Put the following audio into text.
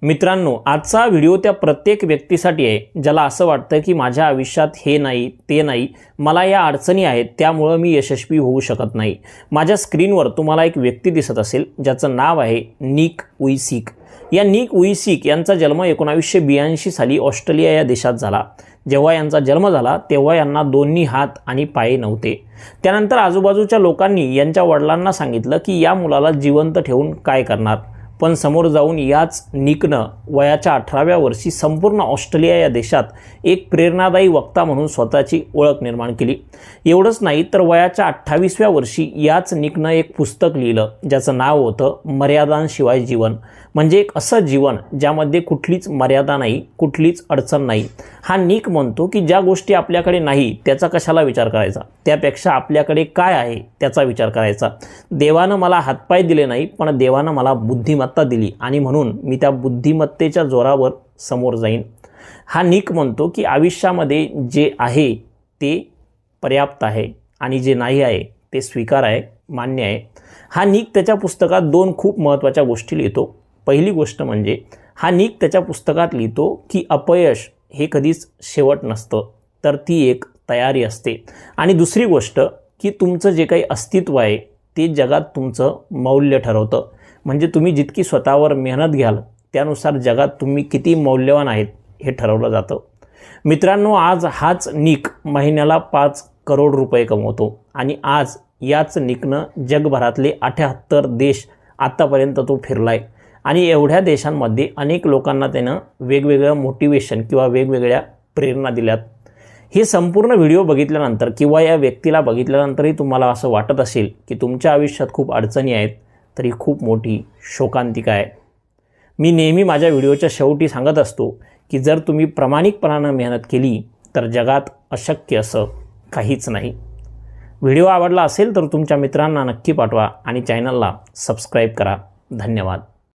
मित्रांनो, आजचा व्हिडिओ त्या प्रत्येक व्यक्तीसाठी आहे ज्याला असं वाटतं की माझ्या आयुष्यात हे नाही ते नाही, मला या अडचणी आहेत त्यामुळे मी यशस्वी होऊ शकत नाही। माझ्या स्क्रीनवर तुम्हाला एक व्यक्ती दिसत असेल ज्याचं नाव आहे निक वुईसिक। या निक वुईसिक यांचा जन्म 1982 साली ऑस्ट्रेलिया या देशात झाला। जेव्हा यांचा जन्म झाला तेव्हा यांना दोन्ही हात आणि पाय नव्हते। त्यानंतर आजूबाजूच्या लोकांनी यांच्या वडिलांना सांगितलं की या मुलाला जिवंत ठेवून काय करणार, पण समोर जाऊन याच निकनं वयाच्या 18व्या वर्षी संपूर्ण ऑस्ट्रेलिया या देशात एक प्रेरणादायी वक्ता म्हणून स्वतःची ओळख निर्माण केली। एवढंच नाही तर वयाच्या 28व्या वर्षी याच निकनं एक पुस्तक लिहिलं ज्याचं नाव होतं मर्यादांशिवाय जीवन, म्हणजे एक असं जीवन ज्यामध्ये कुठलीच मर्यादा नाही, कुठलीच अडचण नाही। हा निक म्हणतो की ज्या गोष्टी आपल्याकडे नाही त्याचा कशाला विचार करायचा, त्यापेक्षा आपल्याकडे काय आहे त्याचा विचार करायचा। देवानं मला हातपाय दिले नाही पण देवानं मला बुद्धिमत्ता दिली आणि म्हणून मी त्या बुद्धिमत्तेच्या जोरावर समोर जाईन। हा निक म्हणतो की आयुष्यामध्ये जे आहे ते पर्याप्त आहे आणि जे नाही आहे ते स्वीकार आहे, मान्य आहे। हा निक त्याच्या पुस्तकात दोन खूप महत्त्वाच्या गोष्टी लिहितो। पहिली गोष्ट म्हणजे हा निक त्याच्या पुस्तकात लिहितो की अपयश हे कधीच शेवट नसतं, तर ती एक तयारी असते। आणि दुसरी गोष्ट की तुमचं जे काही अस्तित्व आहे ते जगात तुमचं मौल्य ठरवतं, म्हणजे तुम्ही जितकी स्वतःवर मेहनत घ्याल त्यानुसार जगात तुम्ही किती मौल्यवान आहेत हे ठरवलं जातं। मित्रांनो, आज हाच निक महिन्याला 5 करोड रुपये कमवतो आणि आज याच निकनं जगभरातले 78 देश आत्तापर्यंत तो फिरलाय आणि एवढ्या देशांमध्ये अनेक लोकांना त्यानं वेगवेगळं मोटिवेशन किंवा वेगवेगळ्या प्रेरणा दिल्यात। हे संपूर्ण व्हिडिओ बघितल्यानंतर किंवा या व्यक्तीला बघितल्यानंतरही तुम्हाला असं वाटत असेल की तुमच्या आयुष्यात खूप अडचणी आहेत, तर ही खूप मोठी शोकांतिका आहे। मी नेहमी माझ्या व्हिडिओच्या शेवटी सांगत असतो की जर तुम्ही प्रामाणिकपणानं मेहनत केली तर जगात अशक्य असं काहीच नाही। व्हिडिओ आवडला असेल तर तुमच्या मित्रांना नक्की पाठवा आणि चॅनलला सबस्क्राईब करा। धन्यवाद।